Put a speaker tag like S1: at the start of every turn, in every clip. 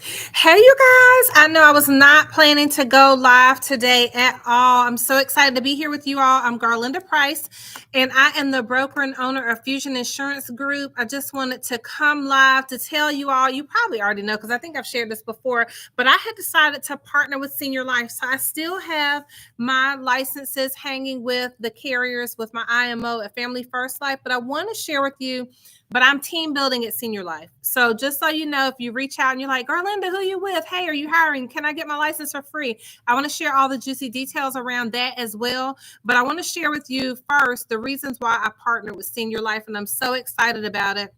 S1: Hey, you guys. I know I was not planning to go live today at all. I'm so excited to be here with you all. I'm Garlinda Price, and I am the broker and owner of Fusion Insurance Group. I just wanted to come live to tell you all, you probably already know because I think I've shared this before, but I had decided to partner with Senior Life. So I still have my licenses hanging with the carriers with my IMO at Family First Life, but I want to share with you but I'm team building at Senior Life. So just so you know, if you reach out and you're like, Garlinda, who you with? Hey, are you hiring? Can I get my license for free? I want to share all the juicy details around that as well. But I want to share with you first the reasons why I partnered with Senior Life, and I'm so excited about it.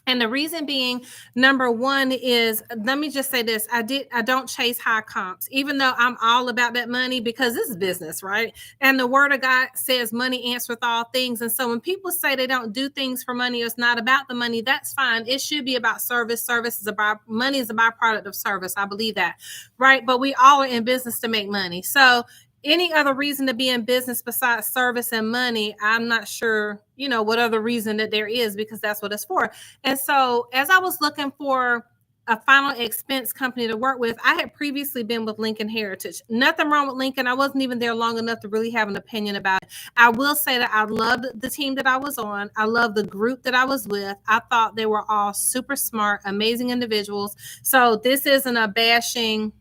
S1: And the reason being, number one is, let me just say this. I don't chase high comps, even though I'm all about that money because this is business, right? And the word of God says money answereth all things. And so when people say they don't do things for money, or it's not about the money, that's fine. It should be about service. Service is about money is a byproduct of service. I believe that, right? But we all are in business to make money. So any other reason to be in business besides service and money, I'm not sure, what other reason that there is, because that's what it's for. And so as I was looking for a final expense company to work with, I had previously been with Lincoln Heritage. Nothing wrong with Lincoln. I wasn't even there long enough to really have an opinion about it. I will say that I loved the team that I was on. I loved the group that I was with. I thought they were all super smart, amazing individuals. So this isn't a bashing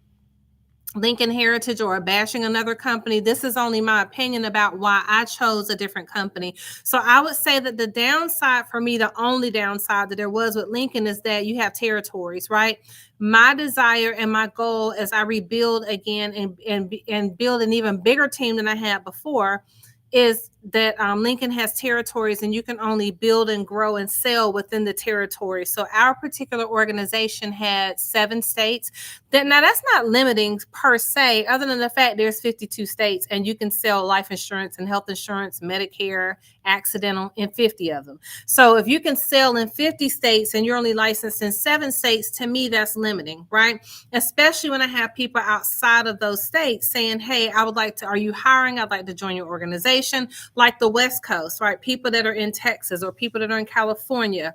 S1: Lincoln Heritage or bashing another company. This is only my opinion about why I chose a different company. So I would say that the downside for me, the only downside that there was with Lincoln, is that you have territories, right? My desire and my goal as I rebuild again and build an even bigger team than I had before is that Lincoln has territories, and you can only build and grow and sell within the territory. So our particular organization had 7 states. Now that's not limiting per se, other than the fact there's 52 states, and you can sell life insurance and health insurance, Medicare, accidental in 50 of them. So if you can sell in 50 states and you're only licensed in 7 states, to me that's limiting, right? Especially when I have people outside of those states saying, hey, are you hiring? I'd like to join your organization. Like the West Coast, right? People that are in Texas or people that are in California.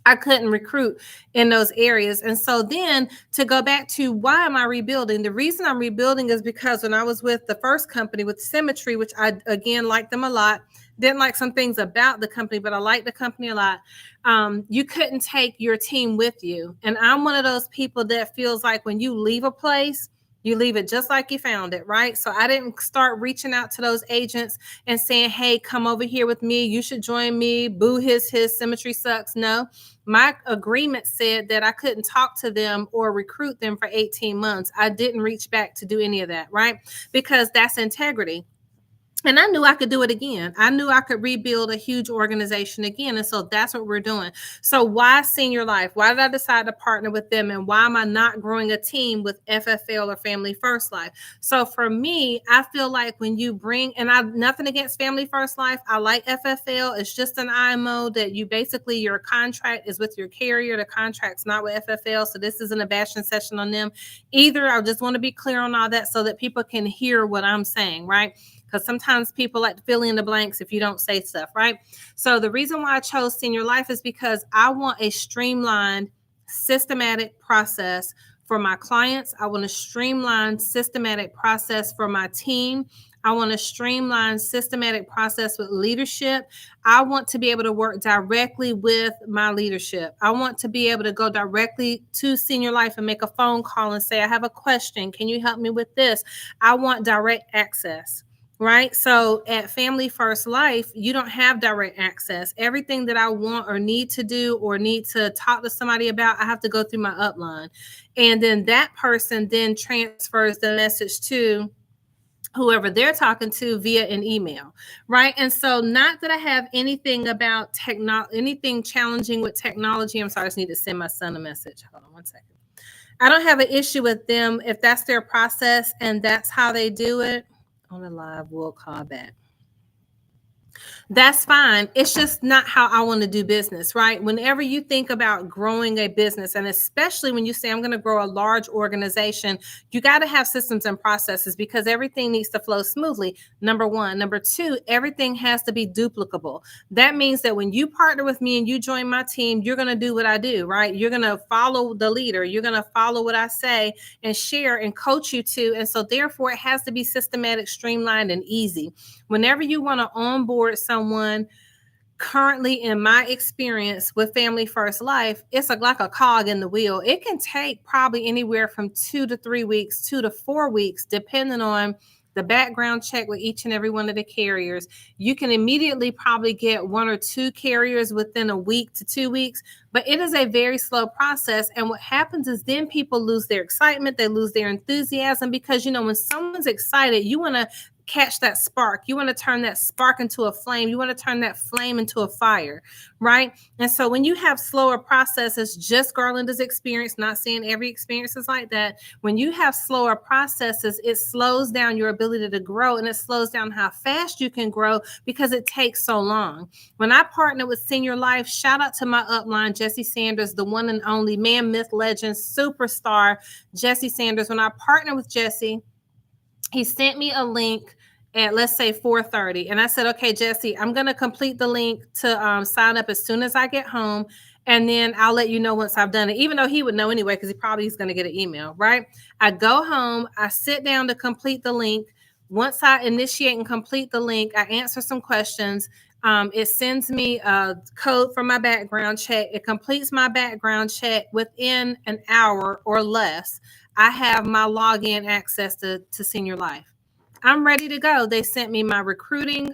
S1: I couldn't recruit in those areas. And so then to go back to why am I rebuilding? The reason I'm rebuilding is because when I was with the first company with Symmetry, which I, again, liked them a lot, didn't like some things about the company, but I liked the company a lot. You couldn't take your team with you. And I'm one of those people that feels like when you leave a place, you leave it just like you found it, right? So I didn't start reaching out to those agents and saying, hey, come over here with me. You should join me. Boo his Symmetry sucks. No, my agreement said that I couldn't talk to them or recruit them for 18 months. I didn't reach back to do any of that, right? Because that's integrity. And I knew I could do it again. I knew I could rebuild a huge organization again. And so that's what we're doing. So why Senior Life? Why did I decide to partner with them? And why am I not growing a team with FFL or Family First Life? So for me, I feel like when you bring, and I nothing against Family First Life. I like FFL. It's just an IMO that you basically, your contract is with your carrier. The contract's not with FFL. So this isn't a bashing session on them either. I just want to be clear on all that so that people can hear what I'm saying, right? Because sometimes people like to fill in the blanks if you don't say stuff, right? So the reason why I chose Senior Life is because I want a streamlined, systematic process for my clients. I want a streamlined, systematic process for my team. I want a streamlined, systematic process with leadership. I want to be able to work directly with my leadership. I want to be able to go directly to Senior Life and make a phone call and say, I have a question. Can you help me with this? I want direct access. Right. So at Family First Life, you don't have direct access. Everything that I want or need to do or need to talk to somebody about, I have to go through my upline. And then that person then transfers the message to whoever they're talking to via an email. Right. And so not that I have anything about anything challenging with technology. I'm sorry, I just need to send my son a message. Hold on one second. I don't have an issue with them if that's their process and that's how they do it. On the live, we'll call back. That's fine. It's just not how I want to do business, right? Whenever you think about growing a business, and especially when you say, I'm going to grow a large organization, you got to have systems and processes because everything needs to flow smoothly. Number one. Number two, everything has to be duplicable. That means that when you partner with me and you join my team, you're going to do what I do, right? You're going to follow the leader. You're going to follow what I say and share and coach you to. And so, therefore, it has to be systematic, streamlined, and easy. Whenever you want to onboard someone, currently in my experience with Family First Life, it's like a cog in the wheel. It can take probably anywhere from 2 to 3 weeks, 2 to 4 weeks, depending on the background check with each and every one of the carriers. You can immediately probably get 1 or 2 carriers within a week to 2 weeks, but it is a very slow process. And what happens is then people lose their excitement, they lose their enthusiasm because, when someone's excited, you want to catch that spark. You want to turn that spark into a flame. You want to turn that flame into a fire, right? And so when you have slower processes, just Garlanda's experience, not saying every experience is like that. When you have slower processes, it slows down your ability to grow and it slows down how fast you can grow because it takes so long. When I partnered with Senior Life, shout out to my upline, Jesse Sanders, the one and only man, myth, legend, superstar, Jesse Sanders. When I partnered with Jesse, he sent me a link at, let's say, 4:30. And I said, okay, Jesse, I'm going to complete the link to sign up as soon as I get home. And then I'll let you know once I've done it, even though he would know anyway, because he probably is going to get an email, right? I go home, I sit down to complete the link. Once I initiate and complete the link, I answer some questions. It sends me a code for my background check. It completes my background check within an hour or less. I have my login access to Senior Life. I'm ready to go. They sent me my recruiting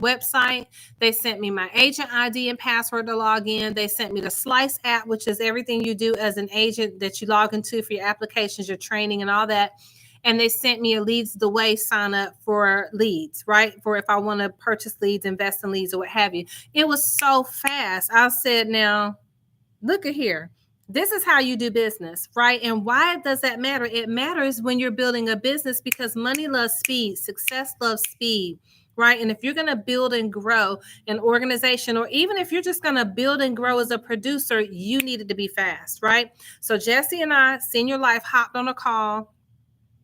S1: website. They sent me my agent ID and password to log in. They sent me the Slice app, which is everything you do as an agent that you log into for your applications, your training, and all that. And they sent me a Leads the Way sign up for leads, right? For if I want to purchase leads, invest in leads, or what have you. It was so fast. I said, now, look at here. This is how you do business, right? And why does that matter? It matters when you're building a business because money loves speed, success loves speed, right? And if you're going to build and grow an organization, or even if you're just going to build and grow as a producer, you need it to be fast, right? So Jesse and I, Senior Life, hopped on a call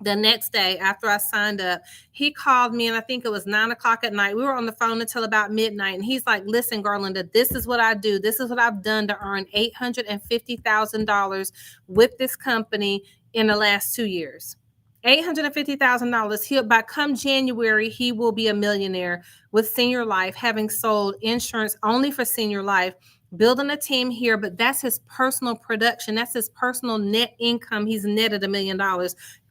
S1: the next day after I signed up. He called me, and I think it was 9:00 at night. We were on the phone until about midnight. And he's like, listen, Garlinda, this is what I do. This is what I've done to earn $850,000 with this company in the last 2 years. $850,000. By come January, he will be a millionaire with Senior Life, having sold insurance only for Senior Life, building a team here, but that's his personal production. That's his personal net income. He's netted $1 million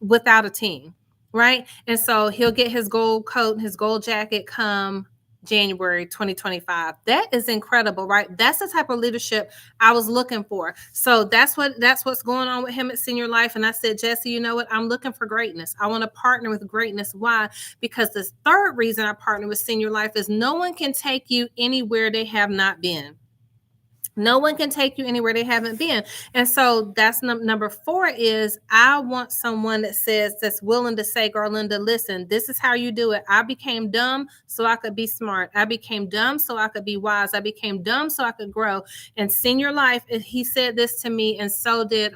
S1: without a team, right? And so he'll get his gold coat and his gold jacket come January 2025. That is incredible, right? That's the type of leadership I was looking for. So that's what's going on with him at Senior Life. And I said, Jesse, you know what? I'm looking for greatness. I want to partner with greatness. Why? Because the third reason I partner with Senior Life is no one can take you anywhere they have not been. No one can take you anywhere they haven't been. And so that's number 4 is I want someone that's willing to say, Garlinda, listen, this is how you do it. I became dumb so I could be smart. I became dumb so I could be wise. I became dumb so I could grow. And Senior Life, he said this to me, and so did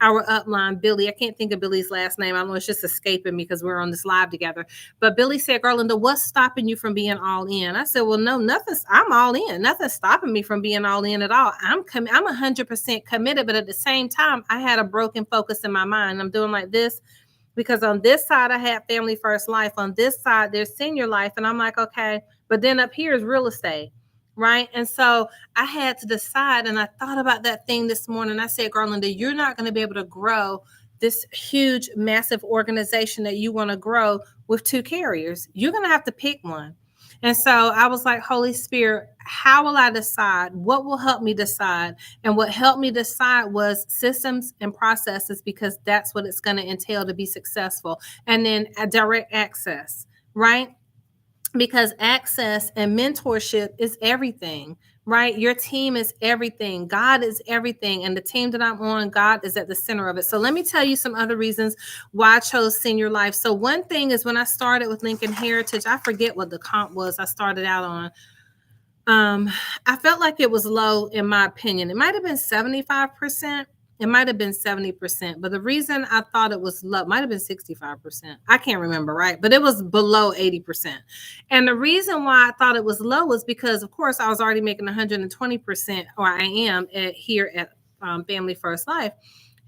S1: our upline, Billy. I can't think of Billy's last name. I know it's just escaping me because we're on this live together. But Billy said, Garlinda, what's stopping you from being all in? I said, well, no, nothing's. I'm all in. Nothing's stopping me from being all in at all. I'm 100% committed. But at the same time, I had a broken focus in my mind. I'm doing like this because on this side, I had Family First Life. On this side, there's Senior Life. And I'm like, okay. But then up here is real estate. Right. And so I had to decide, and I thought about that thing this morning. I said, Garlinda, you're not going to be able to grow this huge, massive organization that you want to grow with 2 carriers. You're going to have to pick one. And so I was like, Holy Spirit, how will I decide? What will help me decide? And what helped me decide was systems and processes, because that's what it's going to entail to be successful. And then a direct access, right? Because access and mentorship is everything, right? Your team is everything. God is everything. And the team that I'm on, God is at the center of it. So let me tell you some other reasons why I chose Senior Life. So one thing is when I started with Lincoln Heritage, I forget what the comp was I started out on. I felt like it was low in my opinion. It might have been 75%. It might have been 70%, but the reason I thought it was low might have been 65%. I can't remember, right? But it was below 80%. And the reason why I thought it was low was because, of course, I was already making 120%, or I am here at Family First Life.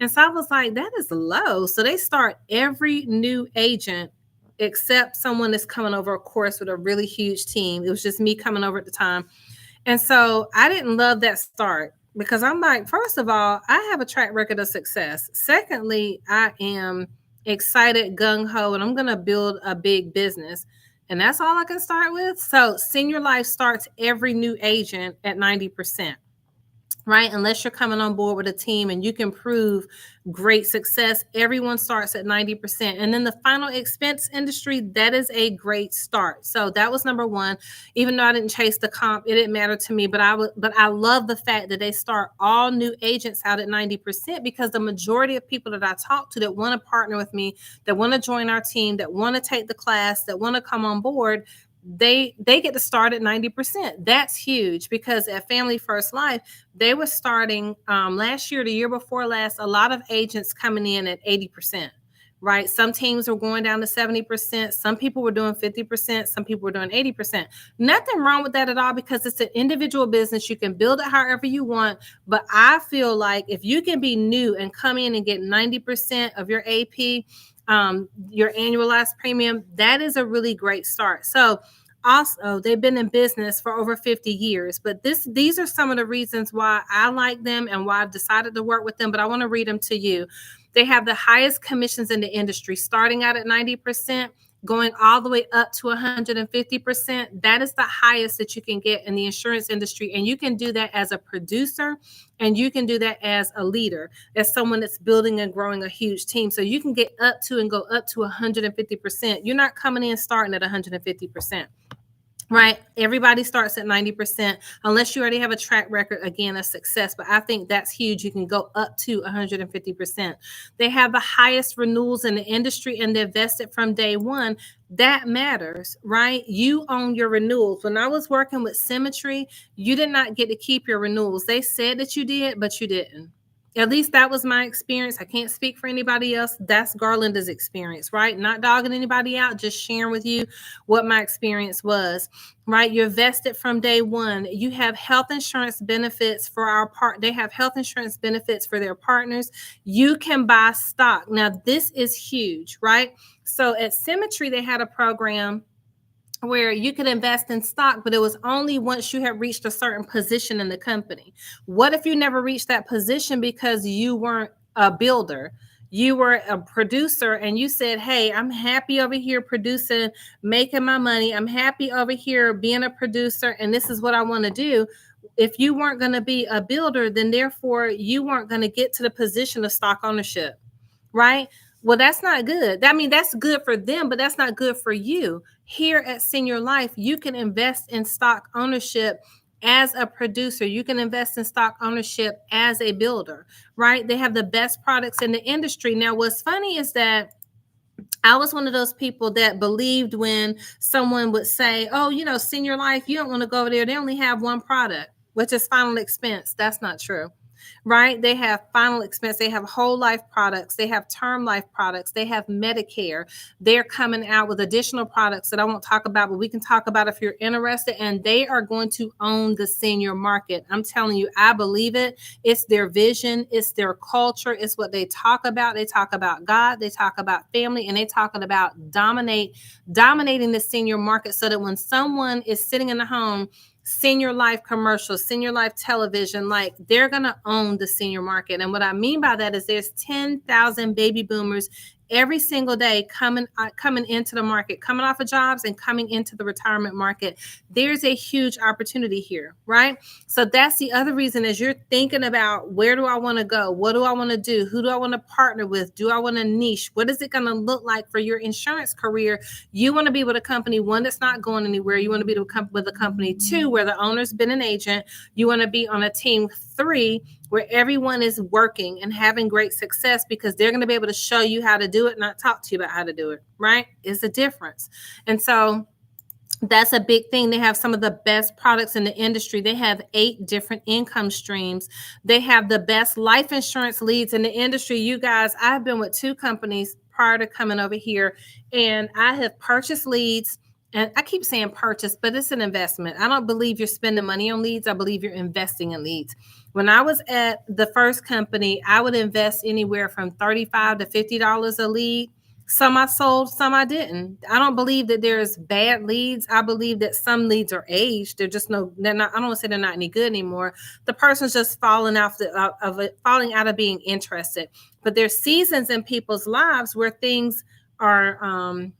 S1: And so I was like, that is low. So they start every new agent except someone that's coming over, of course, with a really huge team. It was just me coming over at the time. And so I didn't love that start because I'm like, first of all, I have a track record of success. Secondly, I am excited, gung ho, and I'm going to build a big business. And that's all I can start with. So Senior Life starts every new agent at 90%. Right? Unless you're coming on board with a team and you can prove great success, everyone starts at 90%. And then the final expense industry, that is a great start. So that was number one. Even though I didn't chase the comp, it didn't matter to me. But I love the fact that they start all new agents out at 90% because the majority of people that I talk to that want to partner with me, that want to join our team, that want to take the class, that want to come on board, they get to start at 90%. That's huge because at Family First Life, they were starting last year, the year before last, a lot of agents coming in at 80%, right? Some teams were going down to 70%. Some people were doing 50%. Some people were doing 80%. Nothing wrong with that at all because it's an individual business. You can build it however you want. But I feel like if you can be new and come in and get 90% of your AP, your annualized premium, that is a really great start. So also, they've been in business for over 50 years, but these are some of the reasons why I like them and why I've decided to work with them, but I want to read them to you. They have the highest commissions in the industry, starting out at 90%, going all the way up to 150%. That is the highest that you can get in the insurance industry. And you can do that as a producer, and you can do that as a leader, as someone that's building and growing a huge team. So you can get up to and go up to 150%. You're not coming in starting at 150%. Right. Everybody starts at 90% unless you already have a track record, again, of success. But I think that's huge. You can go up to 150%. They have the highest renewals in the industry and they're vested from day one. That matters, right? You own your renewals. When I was working with Symmetry, you did not get to keep your renewals. They said that you did, but you didn't. At least that was my experience. I can't speak for anybody else. That's Garlinda's experience, right? Not dogging anybody out, just sharing with you what my experience was, right? You're vested from day one. You have health insurance benefits for our part. They have health insurance benefits for their partners. You can buy stock. Now, this is huge, right? So at Symmetry, they had a program where you could invest in stock, but it was only once you had reached a certain position in the company. What if you never reached that position because you weren't a builder? You were a producer and you said, hey, I'm happy over here producing, making my money. I'm happy over here being a producer, and this is what I want to do. If you weren't going to be a builder, then therefore you weren't going to get to the position of stock ownership, right? Well, that's not good. I mean, that's good for them, but that's not good for you. Here at Senior Life, you can invest in stock ownership as a producer. You can invest in stock ownership as a builder, right? They have the best products in the industry. Now, what's funny is that I was one of those people that believed when someone would say, oh, Senior Life, you don't want to go over there. They only have one product, which is final expense. That's not true. Right? They have final expense. They have whole life products. They have term life products. They have Medicare. They're coming out with additional products that I won't talk about, but we can talk about if you're interested. And they are going to own the senior market. I'm telling you, I believe it. It's their vision. It's their culture. It's what they talk about. They talk about God. They talk about family, and they talking about dominating the senior market so that when someone is sitting in the home, Senior Life commercials, Senior Life television, like they're going to own the senior market. And what I mean by that is there's 10,000 baby boomers every single day coming into the market, coming off of jobs and coming into the retirement market. There's a huge opportunity here, right? So that's the other reason, as you're thinking about where do I want to go? What do I want to do? Who do I want to partner with? Do I want to niche? What is it going to look like for your insurance career? You want to be with a company, one, that's not going anywhere. You want to be with a company, two, where the owner's been an agent. You want to be on a team, three, where everyone is working and having great success, because they're going to be able to show you how to do it, not talk to you about how to do it, right? It's a difference. And so that's a big thing. They have some of the best products in the industry. They have 8 different income streams. They have the best life insurance leads in the industry. You guys, I've been with 2 companies prior to coming over here, and I have purchased leads. And I keep saying purchase, but it's an investment. I don't believe you're spending money on leads. I believe you're investing in leads. When I was at the first company, I would invest anywhere from $35 to $50 a lead. Some I sold, some I didn't. I don't believe that there's bad leads. I believe that some leads are aged. They're not, I don't want to say they're not any good anymore. The person's just falling out of being interested. But there's seasons in people's lives where things are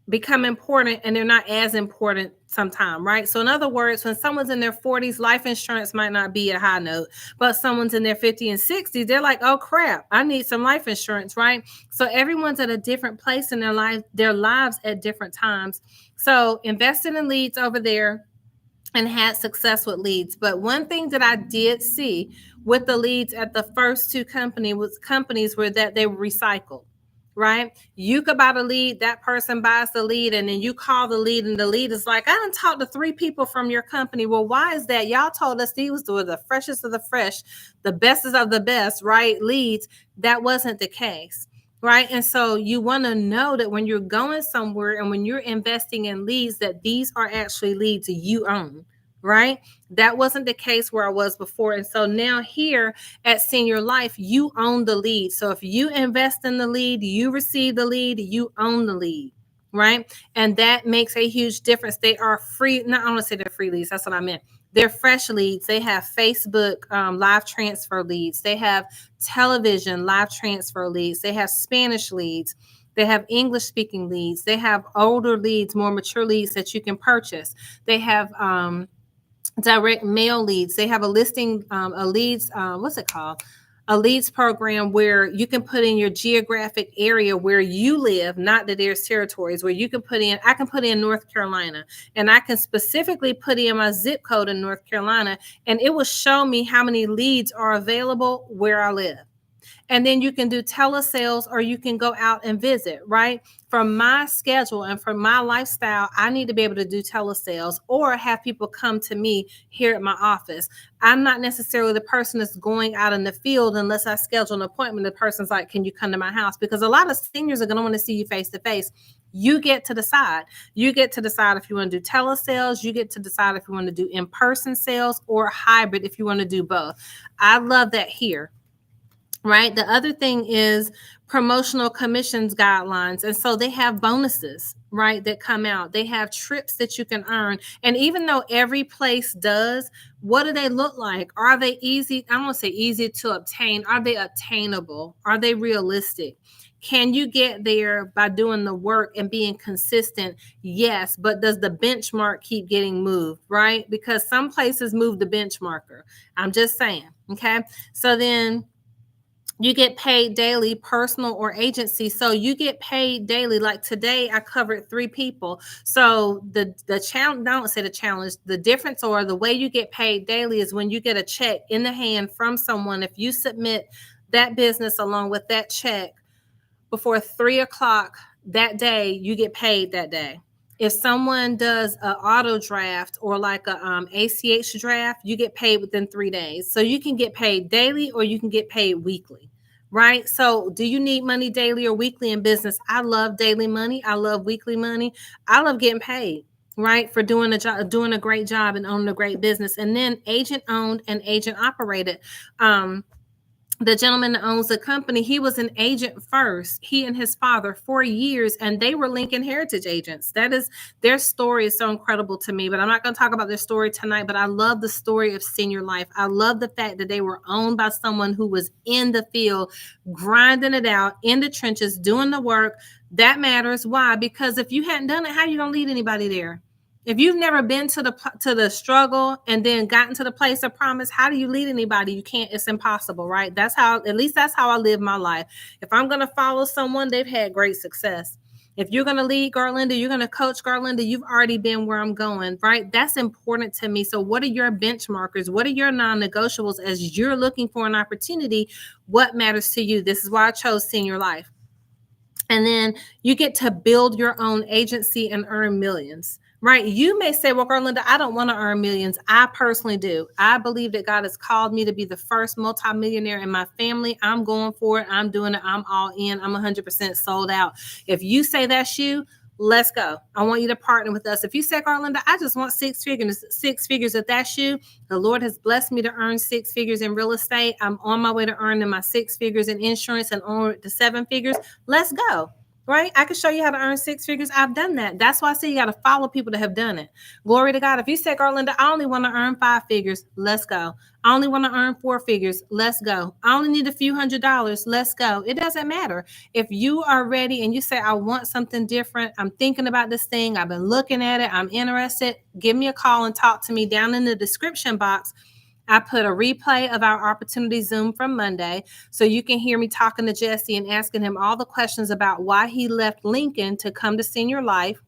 S1: become important and they're not as important sometime, right? So in other words, when someone's in their 40s, life insurance might not be a high note, but someone's in their 50s and 60s, they're like, oh crap, I need some life insurance, right? So everyone's at a different place in their lives at different times. So invested in leads over there and had success with leads. But one thing that I did see with the leads at the first 2 companies were that they were recycled. Right? You could buy the lead, that person buys the lead, and then you call the lead, and the lead is like, I done talked to 3 people from your company. Well, why is that? Y'all told us these were the freshest of the fresh, the bestest of the best, right? Leads. That wasn't the case. Right. And so you want to know that when you're going somewhere and when you're investing in leads, that these are actually leads you own. Right. That wasn't the case where I was before. And so now here at Senior Life, you own the lead. So if you invest in the lead, you receive the lead, you own the lead. Right. And that makes a huge difference. They are free. Not, I want to say they're free leads. That's what I meant. They're fresh leads. They have Facebook live transfer leads. They have television live transfer leads. They have Spanish leads. They have English speaking leads. They have older leads, more mature leads that you can purchase. They have direct mail leads. They have a listing, a leads, what's it called? A leads program where you can put in your geographic area where you live, not that there's territories, where you can put in, I can put in North Carolina, and I can specifically put in my zip code in North Carolina, and it will show me how many leads are available where I live. And then you can do telesales, or you can go out and visit, right? From my schedule and from my lifestyle, I need to be able to do telesales or have people come to me here at my office. I'm not necessarily the person that's going out in the field unless I schedule an appointment. The person's like, can you come to my house? Because a lot of seniors are going to want to see you face to face. You get to decide. You get to decide if you want to do telesales. You get to decide if you want to do in-person sales or hybrid if you want to do both. I love that here. Right. The other thing is promotional commissions guidelines. And so they have bonuses, right, that come out. They have trips that you can earn. And even though every place does, what do they look like? Are they easy? I don't want to say easy to obtain. Are they attainable? Are they realistic? Can you get there by doing the work and being consistent? Yes. But does the benchmark keep getting moved? Right. Because some places move the benchmarker. I'm just saying. Okay. So then you get paid daily, personal or agency. So you get paid daily. Like today, I covered 3 people. So the challenge, I don't say the challenge, the difference or the way you get paid daily is when you get a check in the hand from someone. If you submit that business along with that check before 3:00 that day, you get paid that day. If someone does an auto draft or like a ACH draft, you get paid within 3 days. So you can get paid daily or you can get paid weekly, right? So do you need money daily or weekly in business? I love daily money. I love weekly money. I love getting paid, right, for doing a job, doing a great job and owning a great business. And then agent owned and agent operated. the gentleman that owns the company, he was an agent first, he and his father, for years, and they were Lincoln Heritage agents. That is, their story is so incredible to me, but I'm not going to talk about their story tonight. But I love the story of Senior Life. I love the fact that they were owned by someone who was in the field, grinding it out in the trenches, doing the work. That matters. Why? Because if you hadn't done it, how are you going to lead anybody there? If you've never been to the struggle and then gotten to the place of promise, how do you lead anybody? You can't. It's impossible, right? That's how, at least that's how I live my life. If I'm going to follow someone, they've had great success. If you're going to lead Garlinda, you're going to coach Garlinda, you've already been where I'm going, right? That's important to me. So what are your benchmarkers? What are your non-negotiables as you're looking for an opportunity? What matters to you? This is why I chose Senior Life. And then you get to build your own agency and earn millions. Right. You may say, well, Garlinda, I don't want to earn millions. I personally do. I believe that God has called me to be the first multimillionaire in my family. I'm going for it. I'm doing it. I'm all in. I'm 100% sold out. If you say that's you, let's go. I want you to partner with us. If you say, Garlinda, I just want six figures, if that's you, the Lord has blessed me to earn 6 figures in real estate. I'm on my way to earning my 6 figures in insurance and on to 7 figures. Let's go. Right? I can show you how to earn 6 figures. I've done that. That's why I say you got to follow people that have done it. Glory to God. If you say, Garlinda, I only want to earn 5 figures, let's go. I only want to earn 4 figures, let's go. I only need a few $100s, let's go. It doesn't matter. If you are ready and you say, I want something different, I'm thinking about this thing, I've been looking at it, I'm interested, give me a call and talk to me. Down in the description box, I put a replay of our opportunity Zoom from Monday, so you can hear me talking to Jesse and asking him all the questions about why he left Lincoln to come to Senior Life.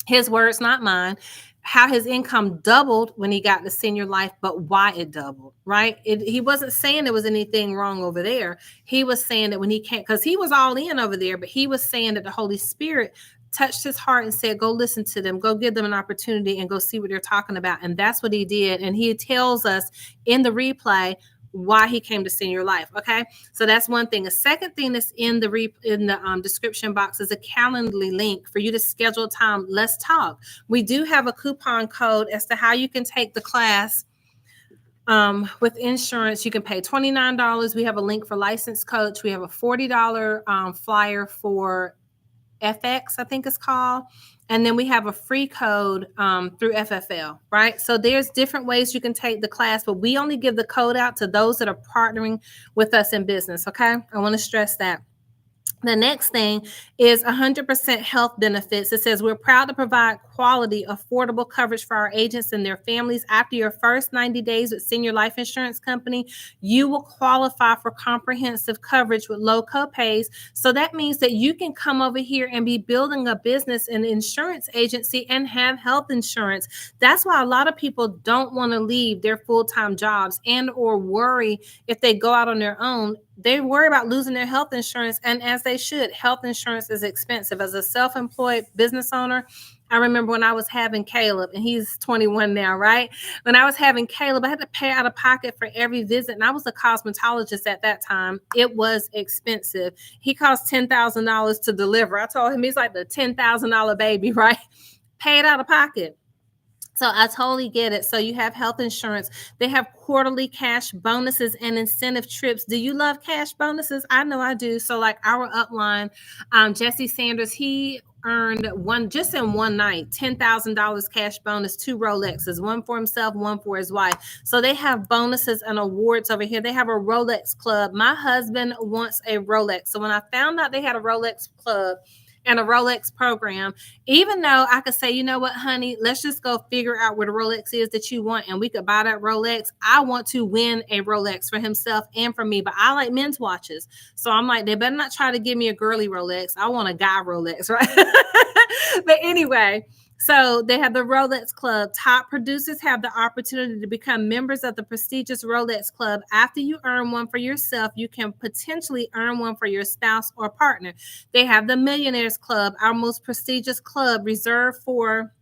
S1: His words, not mine. How his income doubled when he got to Senior Life, but why it doubled, right? He wasn't saying there was anything wrong over there. He was saying that when he can't, because he was all in over there, but he was saying that the Holy Spirit touched his heart and said, go listen to them, go give them an opportunity and go see what they're talking about. And that's what he did. And he tells us in the replay why he came to Senior Life. Okay. So that's one thing. A second thing that's in the description box is a Calendly link for you to schedule time. Let's talk. We do have a coupon code as to how you can take the class. With insurance, you can pay $29. We have a link for licensed coach. We have a $40 flyer for FX, I think it's called. And then we have a free code through FFL, right? So there's different ways you can take the class, but we only give the code out to those that are partnering with us in business, okay? I want to stress that. The next thing is 100% health benefits. It says, we're proud to provide quality, affordable coverage for our agents and their families. After your first 90 days with Senior Life Insurance Company, you will qualify for comprehensive coverage with low copays. So that means that you can come over here and be building a business and insurance agency and have health insurance. That's why a lot of people don't want to leave their full-time jobs and or worry if they go out on their own. They worry about losing their health insurance, and as they should. Health insurance is expensive. As a self-employed business owner, I remember when I was having Caleb, and he's 21 now, right? When I was having Caleb, I had to pay out of pocket for every visit, and I was a cosmetologist at that time. It was expensive. He cost $10,000 to deliver. I told him he's like the $10,000 baby, right? Paid out of pocket. So I totally get it. So you have health insurance. They have quarterly cash bonuses and incentive trips. Do you love cash bonuses? I know I do. So like our upline, Jesse Sanders, he earned just in one night, $10,000 cash bonus, 2 Rolexes, one for himself, one for his wife. So they have bonuses and awards over here. They have a Rolex club. My husband wants a Rolex. So when I found out they had a Rolex club and a Rolex program, even though I could say, you know what, honey, let's just go figure out where the Rolex is that you want and we could buy that Rolex. I want to win a Rolex for himself and for me, but I like men's watches. So I'm like, they better not try to give me a girly Rolex. I want a guy Rolex, right? But anyway, so they have the Rolex Club. Top producers have the opportunity to become members of the prestigious Rolex Club. After you earn one for yourself, you can potentially earn one for your spouse or partner. They have the Millionaires Club, our most prestigious club reserved for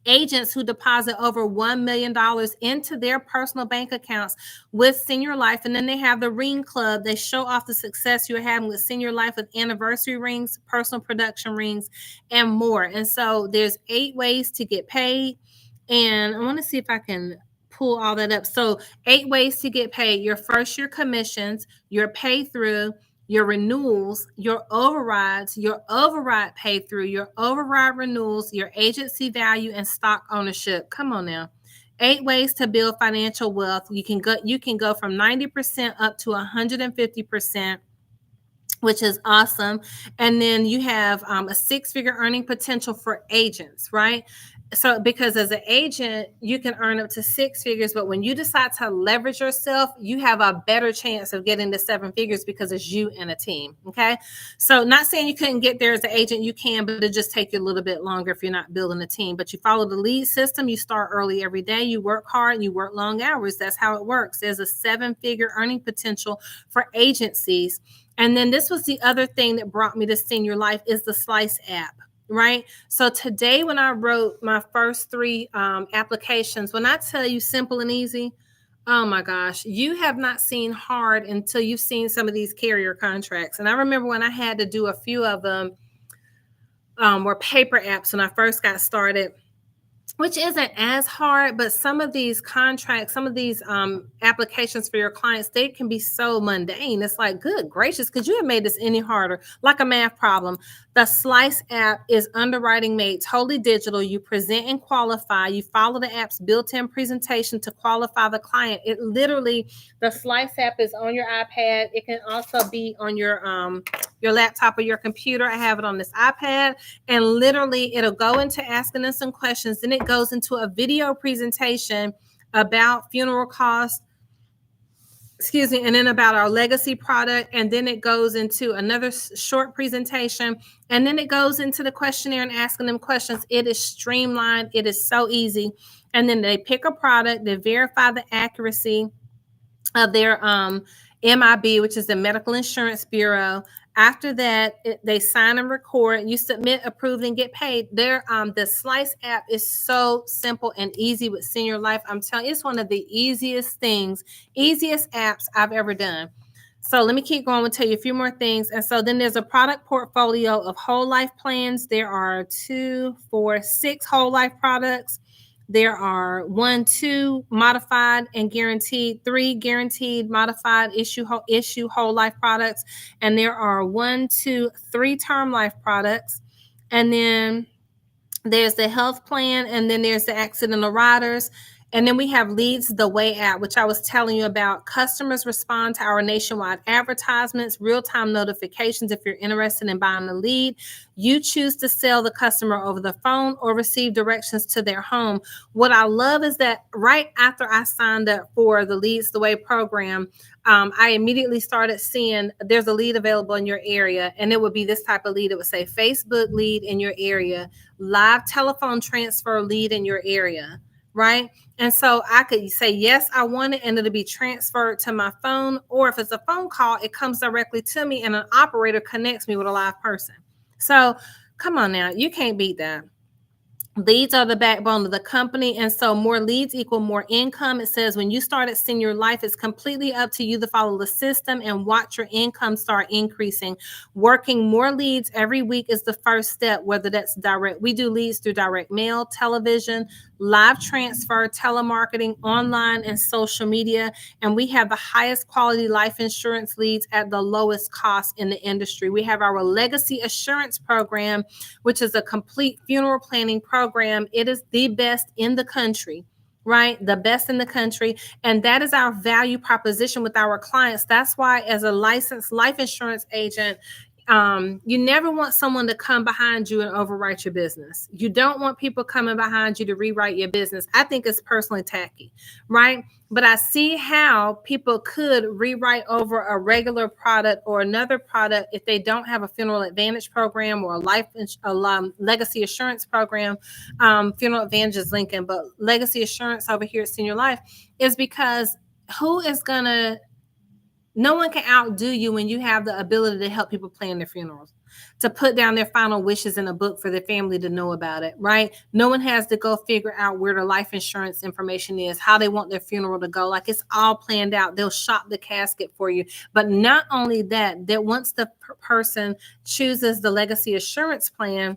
S1: agents who deposit over $1 million into their personal bank accounts with Senior Life. And then they have the Ring Club. They show off the success you're having with Senior Life with anniversary rings, personal production rings, and more. And so there's 8 ways to get paid. And I want to see if I can pull all that up. So 8 ways to get paid: your first year commissions, your pay through, your renewals, your overrides, your override pay through, your override renewals, your agency value, and stock ownership. Come on now. 8 ways to build financial wealth. You can go from 90% up to 150%, which is awesome. And then you have a 6-figure earning potential for agents, right? So because as an agent, you can earn up to 6 figures, but when you decide to leverage yourself, you have a better chance of getting to 7 figures because it's you and a team. Okay. So not saying you couldn't get there as an agent, you can, but it just take you a little bit longer if you're not building a team. But you follow the lead system, you start early every day, you work hard, and you work long hours. That's how it works. There's a 7-figure earning potential for agencies. And then this was the other thing that brought me to Senior Life is the Slice app, right? So today when I wrote my first 3 applications, when I tell you simple and easy, oh my gosh, you have not seen hard until you've seen some of these carrier contracts. And I remember when I had to do a few of them were paper apps when I first got started, which isn't as hard, but some of these contracts, some of these applications for your clients, they can be so mundane. It's like, good gracious, could you have made this any harder? Like a math problem. The Slice app is underwriting made totally digital. You present and qualify. You follow the app's built-in presentation to qualify the client. It literally, the Slice app is on your iPad. It can also be on your laptop or your computer. I have it on this iPad, and literally it'll go into asking us some questions. Then it goes into a video presentation about funeral costs, and then about our legacy product. And then it goes into another short presentation. And then it goes into the questionnaire and asking them questions. It is streamlined. It is so easy. And then they pick a product, they verify the accuracy of their MIB, which is the Medical Insurance Bureau. After that, they sign and record. You submit, approved, and get paid. The Slice app is so simple and easy with Senior Life. I'm telling you, it's one of the easiest apps I've ever done. So let me keep going. We'll tell you a few more things. And so then there's a product portfolio of whole life plans. There are 2, 4, 6 whole life products. There are 1, 2 modified and guaranteed, 3 guaranteed modified issue whole life products, and there are 1, 2, 3 term life products. And then there's the health plan, and then there's the accidental riders. And then we have Leads the Way app, which I was telling you about. Customers respond to our nationwide advertisements, real-time notifications if you're interested in buying a lead. You choose to sell the customer over the phone or receive directions to their home. What I love is that right after I signed up for the Leads the Way program, I immediately started seeing there's a lead available in your area, and it would be this type of lead. It would say Facebook lead in your area, live telephone transfer lead in your area, right? And so I could say, yes, I want it, and it'll be transferred to my phone. Or if it's a phone call, it comes directly to me, and an operator connects me with a live person. So come on now, you can't beat that. Leads are the backbone of the company. And so more leads equal more income. It says when you start at Senior Life, it's completely up to you to follow the system and watch your income start increasing. Working more leads every week is the first step, whether that's direct. We do leads through direct mail, television, live transfer, telemarketing, online, and social media. And we have the highest quality life insurance leads at the lowest cost in the industry. We have our Legacy Assurance program, which is a complete funeral planning program. It is the best in the country, right? The best in the country. And that is our value proposition with our clients. That's why as a licensed life insurance agent, you never want someone to come behind you and overwrite your business. You don't want people coming behind you to rewrite your business. I think it's personally tacky, right? But I see how people could rewrite over a regular product or another product if they don't have a Funeral Advantage program or a Legacy Assurance program. Funeral Advantage is Lincoln, but Legacy Assurance over here at Senior Life is because no one can outdo you when you have the ability to help people plan their funerals, to put down their final wishes in a book for their family to know about it, right? No one has to go figure out where the life insurance information is, how they want their funeral to go. Like, it's all planned out. They'll shop the casket for you. But not only that once the person chooses the Legacy Assurance plan,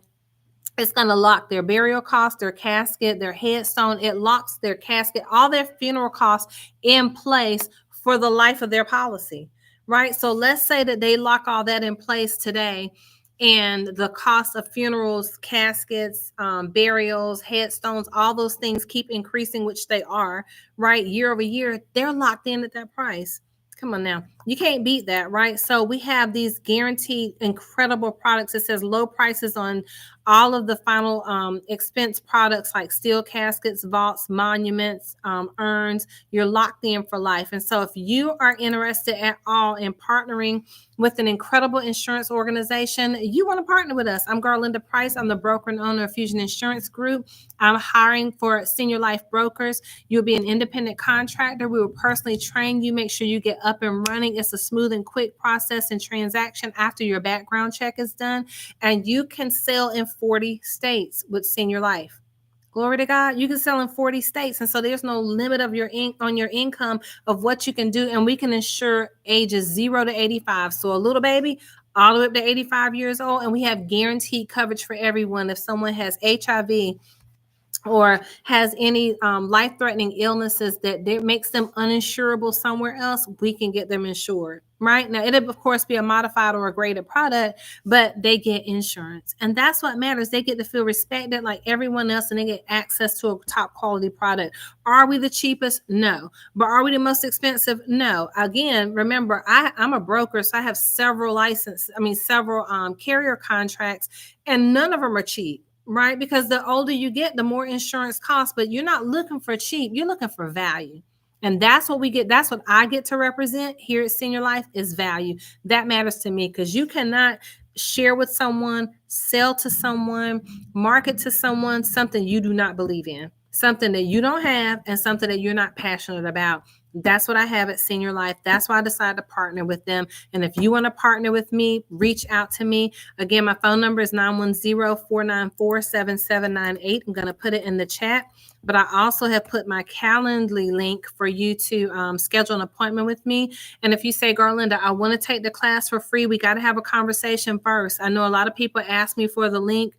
S1: It's going to lock their burial costs, their casket, their headstone. It locks their casket, all their funeral costs in place for the life of their policy, right? So let's say that they lock all that in place today, and the cost of funerals, caskets, burials, headstones, all those things keep increasing, which they are, right? Year over year, they're locked in at that price. Come on now. You can't beat that, right? So we have these guaranteed incredible products. It says low prices on all of the final expense products like steel caskets, vaults, monuments, urns. You're locked in for life. And so if you are interested at all in partnering with an incredible insurance organization, you want to partner with us. I'm Garlinda Price. I'm the broker and owner of Fusion Insurance Group. I'm hiring for senior life brokers. You'll be an independent contractor. We will personally train you, make sure you get up and running. It's a smooth and quick process and transaction after your background check is done. And you can sell in 40 states with Senior Life. Glory to God. You can sell in 40 states. And so there's no limit of your on your income of what you can do. And we can insure ages 0 to 85. So a little baby all the way up to 85 years old. And we have guaranteed coverage for everyone. If someone has HIV, or has any life-threatening illnesses that makes them uninsurable somewhere else, we can get them insured. Right now, it'll of course be a modified or a graded product, but they get insurance, and that's what matters. They get to feel respected like everyone else, and they get access to a top quality product. Are we the cheapest? No. But are we the most expensive? No. Again, remember, I'm a broker, so I have several carrier contracts, and none of them are cheap. Right? Because the older you get, the more insurance costs, but you're not looking for cheap, you're looking for value. And that's what we get. That's what I get to represent here at Senior Life is value. That matters to me because you cannot share with someone, sell to someone, market to someone something you do not believe in, something that you don't have, and something that you're not passionate about. That's what I have at Senior Life. That's why I decided to partner with them. And if you want to partner with me, reach out to me. Again, my phone number is 910-494-7798. I'm going to put it in the chat. But I also have put my Calendly link for you to schedule an appointment with me. And if you say, Garlinda, I want to take the class for free, we got to have a conversation first. I know a lot of people ask me for the link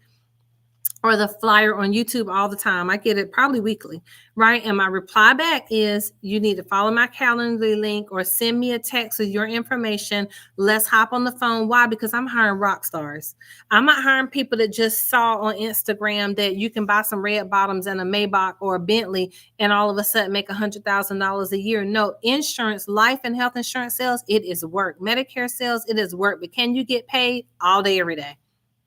S1: or the flyer on YouTube all the time. I get it probably weekly, right? And my reply back is you need to follow my Calendly link or send me a text with your information. Let's hop on the phone. Why? Because I'm hiring rock stars. I'm not hiring people that just saw on Instagram that you can buy some red bottoms and a Maybach or a Bentley and all of a sudden make $100,000 a year. No, insurance, life and health insurance sales, it is work. Medicare sales, it is work. But can you get paid all day, every day?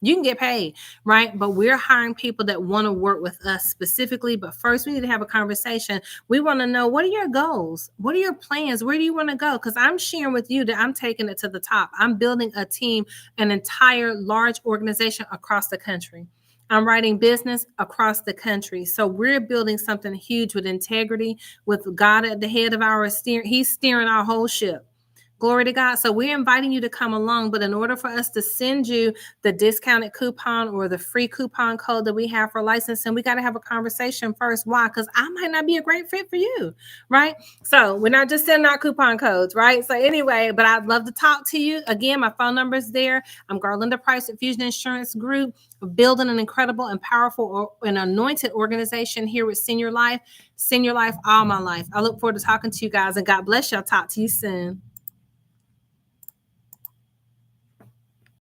S1: You can get paid, right? But we're hiring people that want to work with us specifically. But first, we need to have a conversation. We want to know, what are your goals? What are your plans? Where do you want to go? Because I'm sharing with you that I'm taking it to the top. I'm building a team, an entire large organization across the country. I'm writing business across the country. So we're building something huge with integrity, with God at the head of our steering. He's steering our whole ship. Glory to God. So we're inviting you to come along. But in order for us to send you the discounted coupon or the free coupon code that we have for licensing, we got to have a conversation first. Why? Because I might not be a great fit for you, right? So we're not just sending out coupon codes, right? So anyway, but I'd love to talk to you. Again, my phone number is there. I'm Garlinda Price at Fusion Insurance Group, building an incredible and powerful and anointed organization here with Senior Life all my life. I look forward to talking to you guys, and God bless you. I'll talk to you soon.